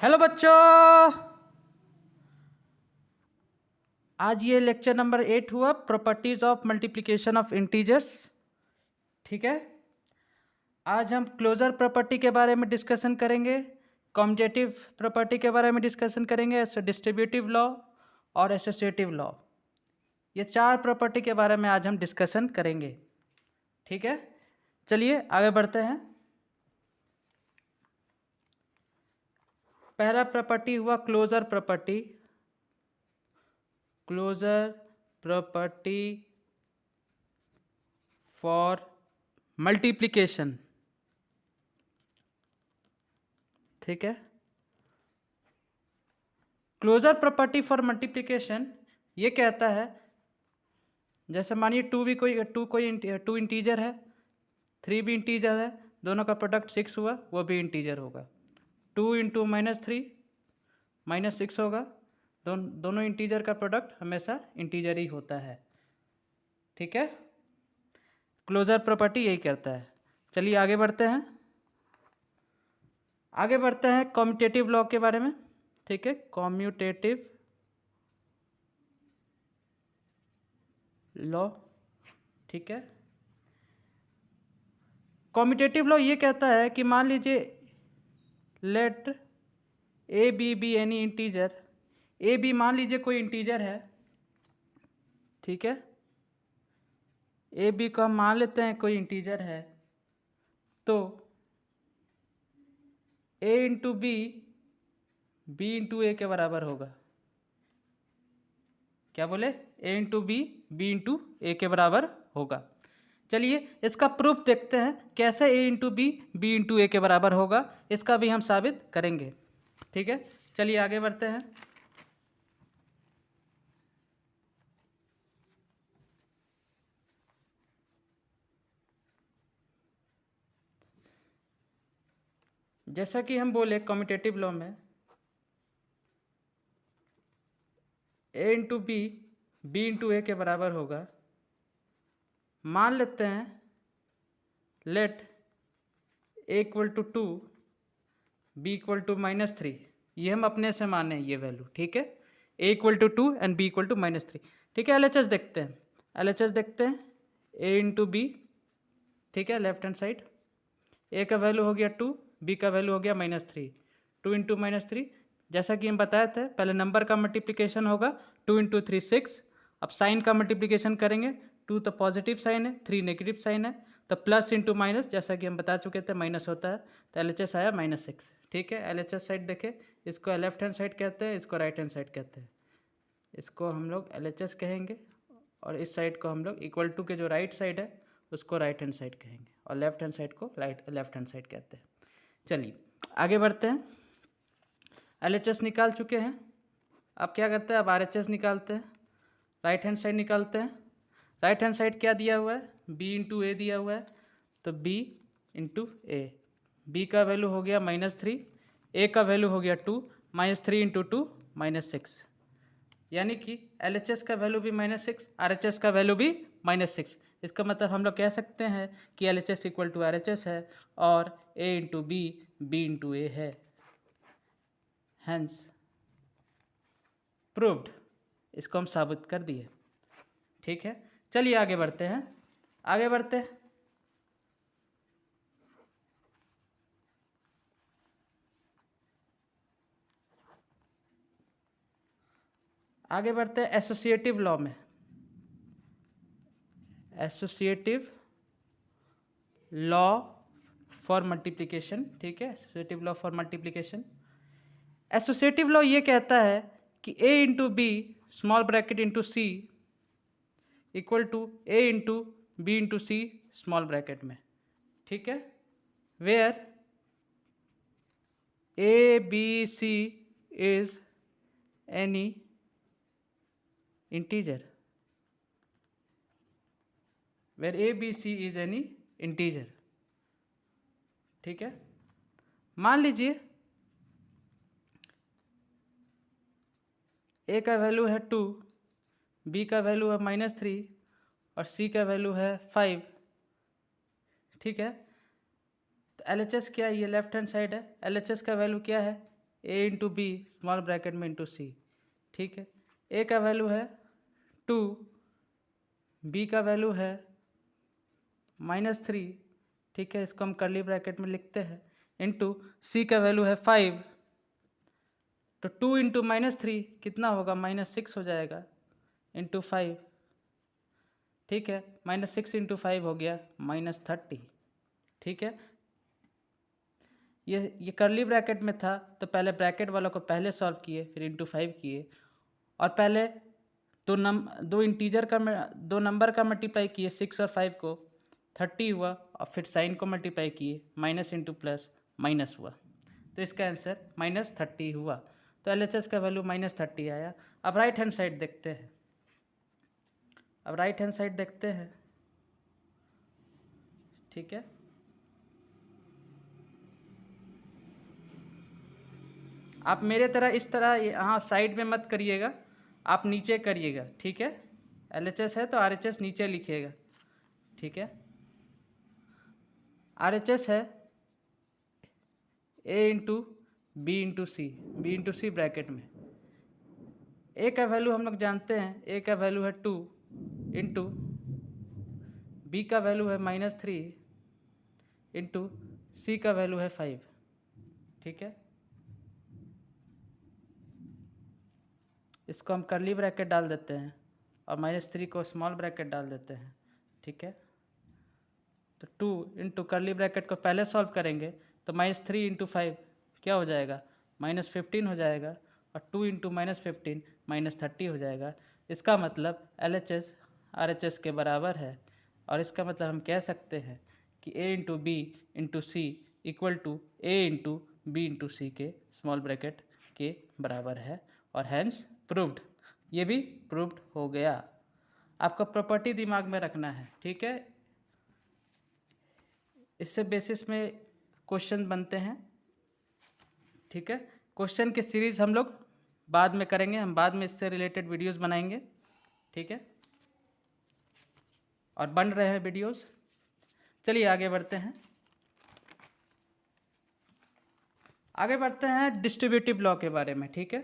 Hello बच्चों, आज ये लेक्चर नंबर 8 हुआ, properties of multiplication of integers. ठीक है, आज हम क्लोजर प्रॉपर्टी के बारे में डिस्कशन करेंगे, कॉम्यूटेटिव प्रॉपर्टी के बारे में डिस्कशन करेंगे, डिस्ट्रीब्यूटिव लॉ और एसोसिएटिव लॉ। ये 4 प्रॉपर्टी के बारे में आज हम डिस्कशन करेंगे। ठीक है, चलिए आगे बढ़ते हैं। पहला प्रॉपर्टी हुआ closure property. Closure property for multiplication. ठीक है, क्लोजर प्रॉपर्टी फॉर मल्टीप्लिकेशन ये कहता है, जैसे मानिए टू इंटीजर है, 3 भी इंटीजर है, दोनों का प्रोडक्ट 6 हुआ, वो भी इंटीजर होगा। 2 इंटू -3 -6 होगा। दोनों इंटीजर का प्रोडक्ट हमेशा इंटीजर ही होता है। ठीक है, क्लोजर प्रॉपर्टी यही करता है। चलिए आगे बढ़ते हैं। कॉम्यूटेटिव लॉ के बारे में। ठीक है, कॉम्यूटेटिव लॉ। ठीक है, कॉम्यूटेटिव लॉ ये कहता है कि मान लीजिए let A B any integer. A B मान लीजिए कोई इंटीजर है। ठीक है, ए बी को हम मान लेते हैं कोई इंटीजर है, तो ए इंटू बी इंटू ए के बराबर होगा। क्या बोले? ए इंटू बी इंटू ए के बराबर होगा। चलिए इसका प्रूफ देखते हैं, कैसे ए इंटू बी इंटू ए के बराबर होगा, इसका भी हम साबित करेंगे। ठीक है, चलिए आगे बढ़ते हैं। जैसा कि हम बोले कम्यूटेटिव लॉ में A into B into A के बराबर होगा। मान लेते हैं let A equal to 2 B equal to -3। ये हम अपने से माने ये वैल्यू। ठीक है, A equal to 2 and B equal to -3। ठीक है, एलएचएस देखते हैं। A into B. ठीक है, लेफ्ट हैंड साइड ए का वैल्यू हो गया 2, बी का वैल्यू हो गया -3। 2 इंटू -3, जैसा कि हम बताए थे, पहले नंबर का मल्टीप्लिकेशन होगा। 2 इंटू 3 6। अब साइन का मल्टीप्लिकेशन करेंगे। 2 तो पॉजिटिव साइन है, 3 नेगेटिव साइन है, तो प्लस इंटू माइनस, जैसा कि हम बता चुके थे माइनस होता है, तो एलएचएस आया -6। ठीक है, एलएचएस साइड देखे, इसको लेफ्ट हैंड साइड कहते हैं, इसको राइट हैंड साइड कहते हैं। इसको हम लोग एलएचएस कहेंगे, और इस साइड को हम लोग इक्वल टू के जो राइट साइड है उसको राइट हैंड साइड कहेंगे, और लेफ्ट हैंड साइड को लेफ्ट हैंड साइड कहते हैं। चलिए आगे बढ़ते हैं। एलएचएस निकाल चुके हैं, अब क्या करते हैं? अब आरएचएस निकालते हैं। राइट हैंड साइड निकालते हैं। राइट हैंड साइड क्या दिया हुआ है? बी इंटू ए दिया हुआ है, तो बी इंटू ए। बी का वैल्यू हो गया -3, ए का वैल्यू हो गया 2, -3 इंटू 2 -6, यानी कि एलएचएस का वैल्यू भी -6, आरएचएस का वैल्यू भी -6। इसका मतलब हम लोग कह सकते हैं कि एलएचएस इक्वल टू आरएचएस है, और A into B into A है। हैंस प्रूव्ड, इसको हम साबित कर दिए। ठीक है, चलिए आगे बढ़ते हैं। आगे बढ़ते हैं एसोसिएटिव लॉ में। Associative law for multiplication. ठीक है, associative law for multiplication. Associative law ये कहता है कि A into B small bracket into C equal to A into B into C small bracket में। ठीक है, where A B C is any integer. Where A B C is any integer. ठीक है, मान लीजिए ए का वैल्यू है 2, B का वैल्यू है -3, और सी का वैल्यू है 5। ठीक है, तो एलएचएस क्या है? ये लेफ्ट हैंड साइड है। एलएचएस का वैल्यू क्या है? ए इंटू बी स्मॉल ब्रैकेट में इंटू सी, ठीक है। ए का वैल्यू है 2, बी का वैल्यू है -3, ठीक है, इसको हम कर्ली ब्रैकेट में लिखते हैं, इंटू सी का वैल्यू है 5, तो 2 इंटू -3 कितना होगा, -6 हो जाएगा, इंटू 5, ठीक है, -6 इंटू 5 हो गया -30, ठीक है। ये कर्ली ब्रैकेट में था तो पहले ब्रैकेट वालों को पहले सॉल्व किए, फिर इंटू 5 किए, और पहले दो नंबर का मल्टीप्लाई किए, 6 और 5 को, 30 हुआ, और फिर साइन को मल्टीप्लाई किए, माइनस इंटू प्लस माइनस हुआ, तो इसका आंसर -30 हुआ। तो LHS का वैल्यू -30 आया। अब राइट हैंड साइड देखते हैं, ठीक है। आप मेरे तरह इस तरह यहाँ साइड में मत करिएगा, आप नीचे करिएगा, ठीक है। LHS है तो RHS नीचे लिखिएगा, ठीक है। RHS है A into B into C bracket में। ए का वैल्यू हम लोग जानते हैं, ए का वैल्यू है 2 इंटू बी का वैल्यू है -3 इंटू सी का वैल्यू है 5, ठीक है। इसको हम कर्ली ब्रैकेट डाल देते हैं और -3 को स्मॉल ब्रैकेट डाल देते हैं, ठीक है। तो 2 इंटू कर्ली ब्रैकेट को पहले सॉल्व करेंगे तो -3 इंटू 5 क्या हो जाएगा, -15 हो जाएगा, और 2 इंटू -15 -30 हो जाएगा। इसका मतलब LHS RHS के बराबर है, और इसका मतलब हम कह सकते हैं कि A into B into C equal to A into B into C के स्मॉल ब्रैकेट के बराबर है, और हैंस प्रूव्ड। ये भी प्रूव्ड हो गया। आपको प्रॉपर्टी दिमाग में रखना है, ठीक है। इससे बेसिस में क्वेश्चन बनते हैं, ठीक है। क्वेश्चन की सीरीज हम लोग बाद में करेंगे, हम बाद में इससे रिलेटेड वीडियोस बनाएंगे, ठीक है, और बन रहे हैं वीडियोस। चलिए आगे बढ़ते हैं डिस्ट्रीब्यूटिव लॉ के बारे में, ठीक है।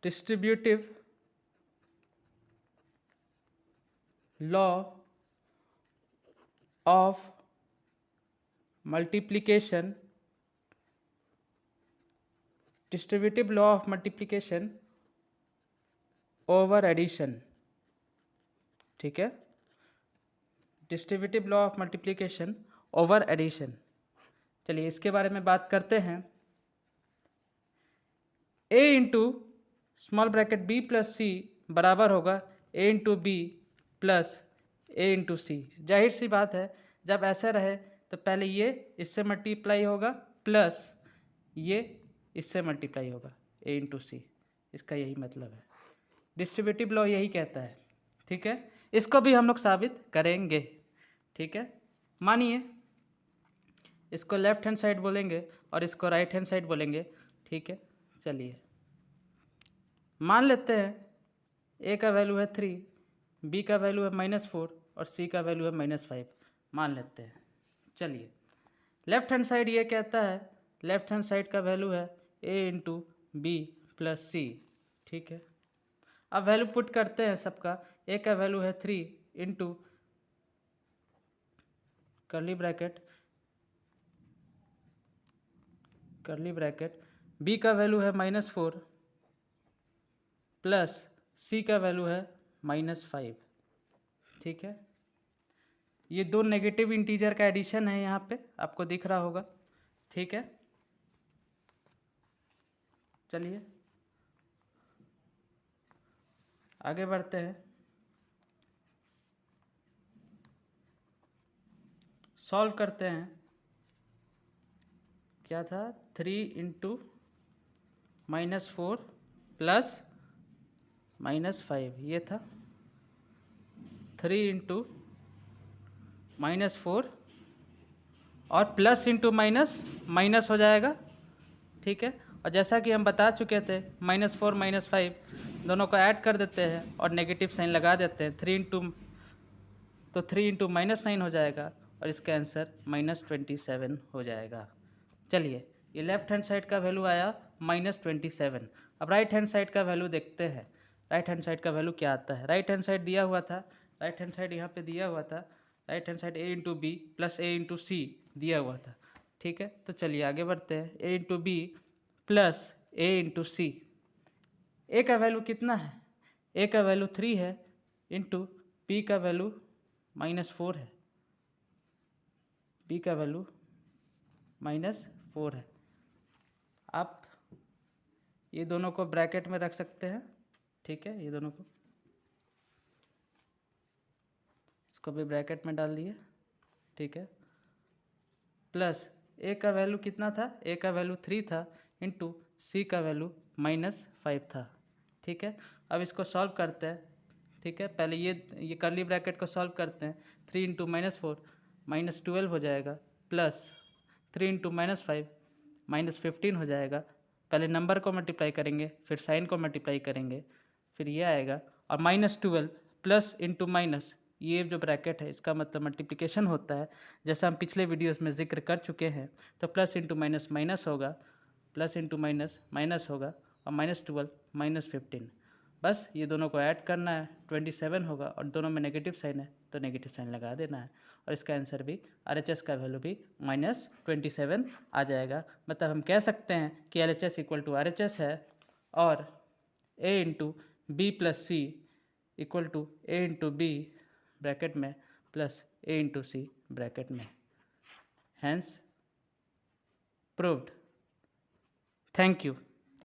Distributive law of multiplication, distributive law of multiplication over addition, ठीक है। Distributive law of multiplication over addition, चलिए इसके बारे में बात करते हैं। A into small bracket B plus C बराबर होगा A into B plus A into C. जाहिर सी बात है, जब ऐसा रहे तो पहले ये इससे मल्टीप्लाई होगा प्लस ये इससे मल्टीप्लाई होगा A इंटू सी, इसका यही मतलब है। डिस्ट्रीब्यूटिव लॉ यही कहता है, ठीक है। इसको भी हम लोग साबित करेंगे, ठीक है। मानिए इसको लेफ्ट हैंड साइड बोलेंगे और इसको राइट हैंड साइड बोलेंगे, ठीक है। चलिए मान लेते हैं A का वैल्यू है 3, B का वैल्यू है -4 और C का वैल्यू है -5, मान लेते हैं। चलिए लेफ्ट हैंड साइड ये कहता है, लेफ्ट हैंड साइड का वैल्यू है A इंटू बी प्लस सी, ठीक है। अब वैल्यू पुट करते हैं सबका। A का वैल्यू है 3 इंटू कर्ली ब्रैकेट B का वैल्यू है -4 प्लस C का वैल्यू है -5, ठीक है। ये दो नेगेटिव इंटीजर का एडिशन है, यहाँ पे आपको दिख रहा होगा, ठीक है। चलिए आगे बढ़ते हैं, सॉल्व करते हैं। क्या था, 3 इंटू -4 प्लस -5, ये था 3 इंटू -4 और प्लस इंटू माइनस हो जाएगा, ठीक है। और जैसा कि हम बता चुके थे -4 -5 दोनों को ऐड कर देते हैं और नेगेटिव साइन लगा देते हैं। 3 इंटू -9 हो जाएगा और इसका आंसर -27 हो जाएगा। चलिए, ये लेफ्ट हैंड साइड का वैल्यू आया -27। अब राइट हैंड साइड का वैल्यू देखते हैं। राइट हैंड साइड का वैल्यू क्या आता है? राइट हैंड साइड दिया हुआ था, राइट हैंड साइड यहाँ पे दिया हुआ था, right hand side a into B plus a into C दिया हुआ था। ठीक है, तो चलिए आगे बढ़ते हैं। a into B plus a into C. A का वैल्यू कितना है? ए का वैल्यू 3 है इंटू बी का वैल्यू -4 है। बी का वैल्यू -4 है। आप ये दोनों को ब्रैकेट में रख सकते हैं। ठीक है, ये दोनों को, इसको भी ब्रैकेट में डाल दिए। ठीक है, प्लस ए का वैल्यू कितना था? ए का वैल्यू 3 था इंटू सी का वैल्यू -5 था। ठीक है, अब इसको सॉल्व करते हैं। ठीक है, पहले ये कर्ली ब्रैकेट को सॉल्व करते हैं। 3 इंटू -4 -12 हो जाएगा, प्लस 3 इंटू -5 -15 हो जाएगा। पहले नंबर को मल्टीप्लाई करेंगे, फिर साइन को मल्टीप्लाई करेंगे, फिर ये आएगा। और -12 प्लस इंटू माइनस, ये जो ब्रैकेट है इसका मतलब मल्टीप्लिकेशन होता है, जैसा हम पिछले वीडियोस में जिक्र कर चुके हैं। तो प्लस इंटू माइनस माइनस होगा, प्लस इंटू माइनस माइनस होगा, और -12 -15। बस ये दोनों को ऐड करना है, 27 होगा, और दोनों में नेगेटिव साइन है तो नेगेटिव साइन लगा देना है। और इसका आंसर भी RHS का वैल्यू भी -27 आ जाएगा। मतलब हम कह सकते हैं कि LHS इक्वल टू RHS है, और A into B plus C equal to A into B bracket में plus A into C bracket में। Hence proved. Thank you.